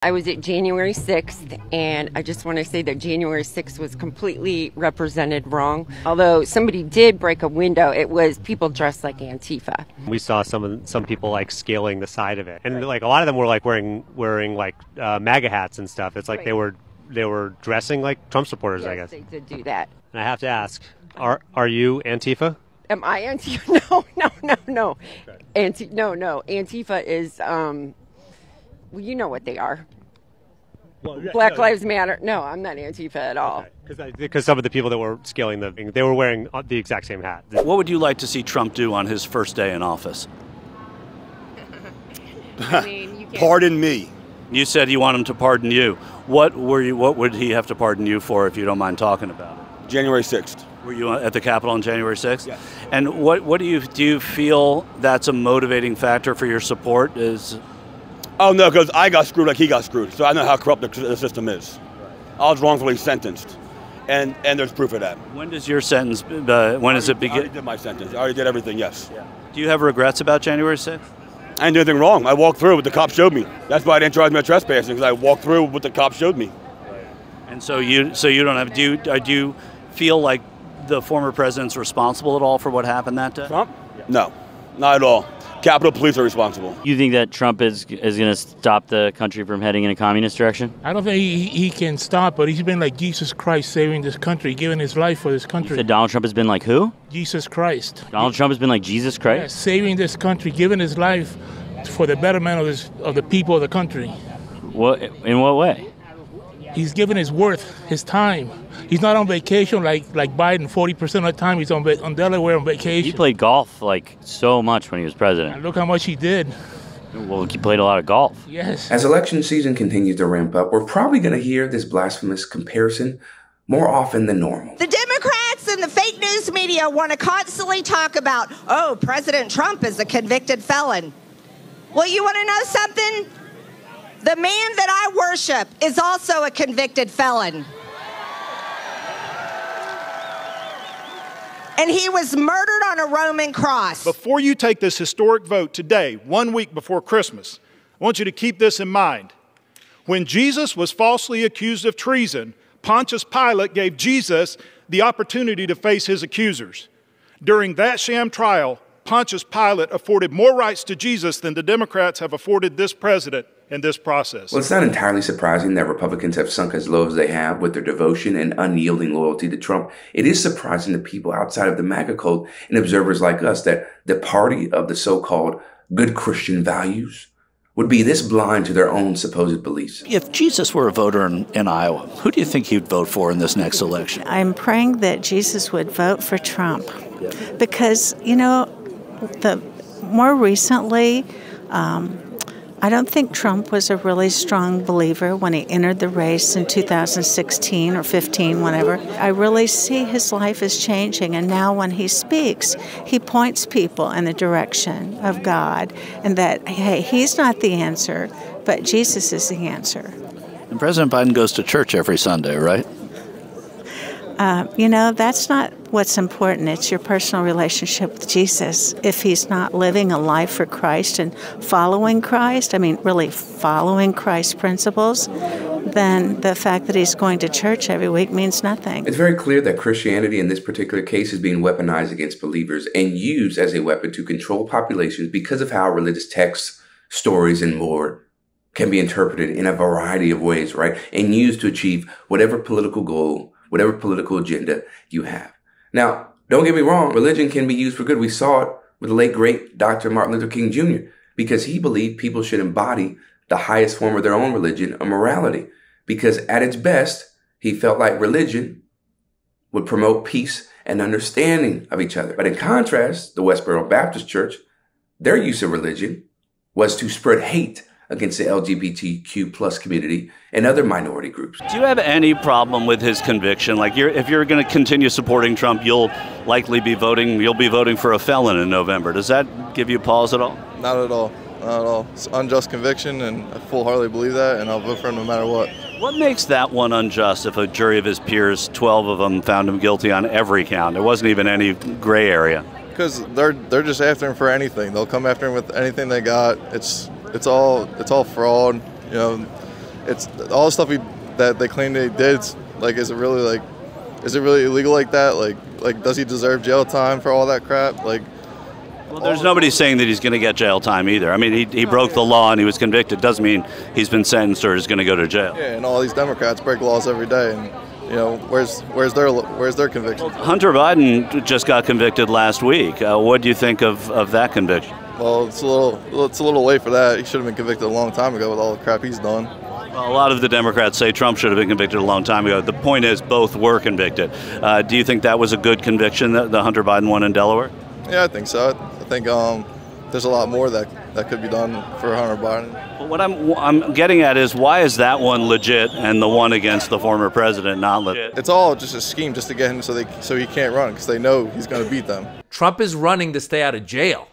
I was at January 6th, and I just want to say that January 6th was completely represented wrong. Although somebody did break a window, it was people dressed like Antifa. We saw some people like scaling the side of it, and like a lot of them were like wearing like MAGA hats and stuff. It's like Right. they were dressing like Trump supporters, Yes, I guess. they did do that. And I have to ask, are you Antifa? Am I Antifa? No. Okay. No. Antifa is, well, you know what they are. Well, yeah, Black no, Lives Matter. No, I'm not Antifa at all. Because some of the people that were scaling the thing, they were wearing the exact same hat. What would you like to see Trump do on his first day in office? I mean, you can't. Pardon me. You said you want him to pardon you. What would he have to pardon you for, if you don't mind talking about it? January 6th. Were you at the Capitol on January 6th? Yes. And what do you feel that's a motivating factor for your support? Oh, no, because I got screwed like he got screwed. So I know how corrupt the system is. I was wrongfully sentenced. And there's proof of that. When does your sentence, when does it I begin? already did my sentence. I already did everything, yes. Do you have regrets about January 6th? I didn't do anything wrong. I walked through what the cop showed me. That's why I didn't charge me with trespassing, because I walked through what the cop showed me. And so you don't have, do you feel like the former president's responsible at all for what happened that day? Trump? No, not at all. Capitol Police are responsible. You think that Trump is going to stop the country from heading in a communist direction? I don't think he can stop, but he's been like Jesus Christ saving this country, giving his life for this You country. said Donald Trump has been like who? Jesus Christ. Donald Trump has been like Jesus Christ? Yeah, saving this country, giving his life for the betterment of the people of the country. What, in what way? He's given his worth, his time. He's not on vacation like Biden. 40% of the time he's on Delaware on vacation. He played golf like so much when he was president. And look how much he did. Well, he played a lot of golf. Yes. As election season continues to ramp up, we're probably going to hear this blasphemous comparison more often than normal. The Democrats and the fake news media want to constantly talk about, oh, President Trump is a convicted felon. Well, you want to know something? The man that I worship is also a convicted felon. And he was murdered on a Roman cross. Before you take this historic vote today, 1 week before Christmas, I want you to keep this in mind. When Jesus was falsely accused of treason, Pontius Pilate gave Jesus the opportunity to face his accusers. During that sham trial, Pontius Pilate afforded more rights to Jesus than the Democrats have afforded this president in this process. Well, it's not entirely surprising that Republicans have sunk as low as they have with their devotion and unyielding loyalty to Trump. It is surprising to people outside of the MAGA cult and observers like us that the party of the so-called good Christian values would be this blind to their own supposed beliefs. If Jesus were a voter in Iowa, who do you think he'd vote for in this next election? I'm praying that Jesus would vote for Trump because, more recently, I don't think Trump was a really strong believer when he entered the race in 2016 or 15, whenever. I really see his life is changing, and now when he speaks, he points people in the direction of God, and that, hey, he's not the answer, but Jesus is the answer. And President Biden goes to church every Sunday, right? That's not what's important. It's your personal relationship with Jesus. If he's not living a life for Christ and following Christ, really following Christ's principles, then the fact that he's going to church every week means nothing. It's very clear that Christianity in this particular case is being weaponized against believers and used as a weapon to control populations because of how religious texts, stories, and more can be interpreted in a variety of ways, right? And used to achieve whatever political goal, whatever political agenda you have. Now, don't get me wrong, religion can be used for good. We saw it with the late, great Dr. Martin Luther King Jr., because he believed people should embody the highest form of their own religion or morality, because at its best, he felt like religion would promote peace and understanding of each other. But in contrast, the Westboro Baptist Church, their use of religion was to spread hate against the LGBTQ plus community and other minority groups. Do you have any problem with his conviction? Like, if you're going to continue supporting Trump, you'll likely be voting for a felon in November. Does that give you pause at all? Not at all. Not at all. It's unjust conviction, and I full-heartedly believe that, and I'll vote for him no matter what. What makes that one unjust if a jury of his peers, 12 of them, found him guilty on every count? There wasn't even any gray area. Because they're just after him for anything. They'll come after him with anything they got. It's all fraud. it's all the stuff that they claim they did. Like, is it really illegal like that? Like, does he deserve jail time for all that crap? Like, well, there's nobody saying that he's going to get jail time either. I mean, he broke the law and he was convicted. Doesn't mean he's been sentenced or is going to go to jail. Yeah, and all these Democrats break laws every day, and you know, where's their conviction? Well, Hunter Biden just got convicted last week. What do you think of that conviction? Well, it's a little late for that. He should have been convicted a long time ago with all the crap he's done. Well, a lot of the Democrats say Trump should have been convicted a long time ago. The point is, both were convicted. Do you think that was a good conviction, the Hunter Biden one in Delaware? Yeah, I think so. I think there's a lot more that could be done for Hunter Biden. Well, what I'm getting at is, why is that one legit and the one against the former president not legit? It's all just a scheme just to get him so he can't run, because they know he's going to beat them. Trump is running to stay out of jail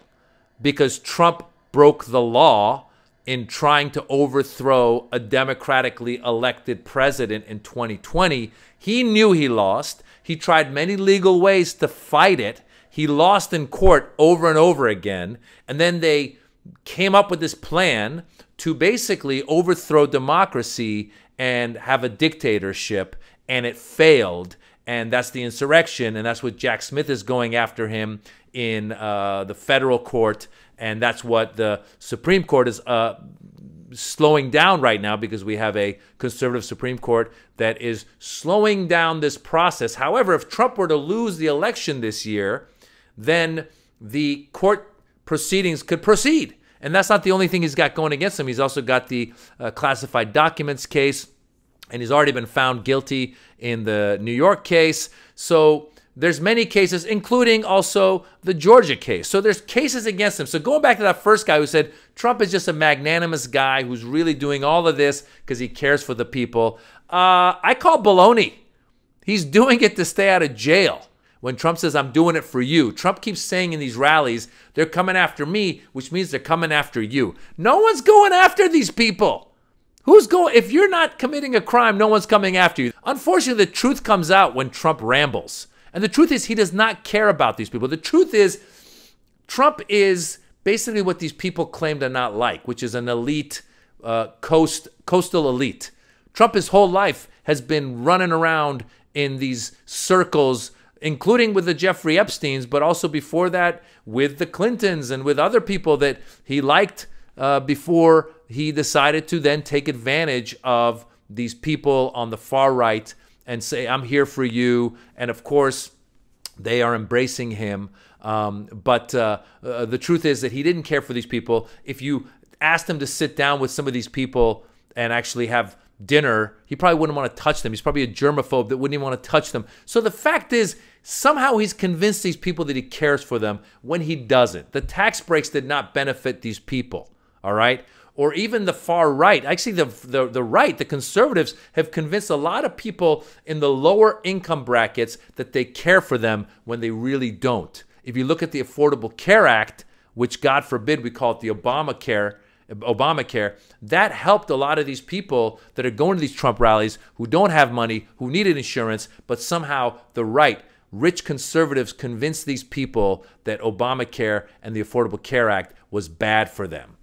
because Trump broke the law in trying to overthrow a democratically elected president in 2020. He knew he lost. He tried many legal ways to fight it. He lost in court over and over again. And then they came up with this plan to basically overthrow democracy and have a dictatorship. And it failed. And that's the insurrection. And that's what Jack Smith is going after him in the federal court. And that's what the Supreme Court is slowing down right now, because we have a conservative Supreme Court that is slowing down this process. However, if Trump were to lose the election this year, then the court proceedings could proceed. And that's not the only thing he's got going against him. He's also got the classified documents case, and he's already been found guilty in the New York case. So there's many cases, including also the Georgia case. So there's cases against him. So going back to that first guy who said Trump is just a magnanimous guy who's really doing all of this because he cares for the people, I call baloney. He's doing it to stay out of jail. When Trump says, I'm doing it for you, Trump keeps saying in these rallies, they're coming after me, which means they're coming after you. No one's going after these people. Who's going? If you're not committing a crime, no one's coming after you. Unfortunately, the truth comes out when Trump rambles. And the truth is, he does not care about these people. The truth is, Trump is basically what these people claim to not like, which is an elite, coastal elite. Trump, his whole life, has been running around in these circles, including with the Jeffrey Epsteins, but also before that with the Clintons and with other people that he liked before he decided to then take advantage of these people on the far right and say, I'm here for you. And of course, they are embracing him. But the truth is that he didn't care for these people. If you asked him to sit down with some of these people and actually have dinner, he probably wouldn't want to touch them. He's probably a germaphobe that wouldn't even want to touch them. So the fact is, somehow he's convinced these people that he cares for them when he doesn't. The tax breaks did not benefit these people, all right? Or even the far right. Actually, the right, the conservatives, have convinced a lot of people in the lower income brackets that they care for them when they really don't. If you look at the Affordable Care Act, which God forbid we call it the Obamacare, that helped a lot of these people that are going to these Trump rallies who don't have money, who needed insurance, but somehow the right, rich conservatives convinced these people that Obamacare and the Affordable Care Act was bad for them.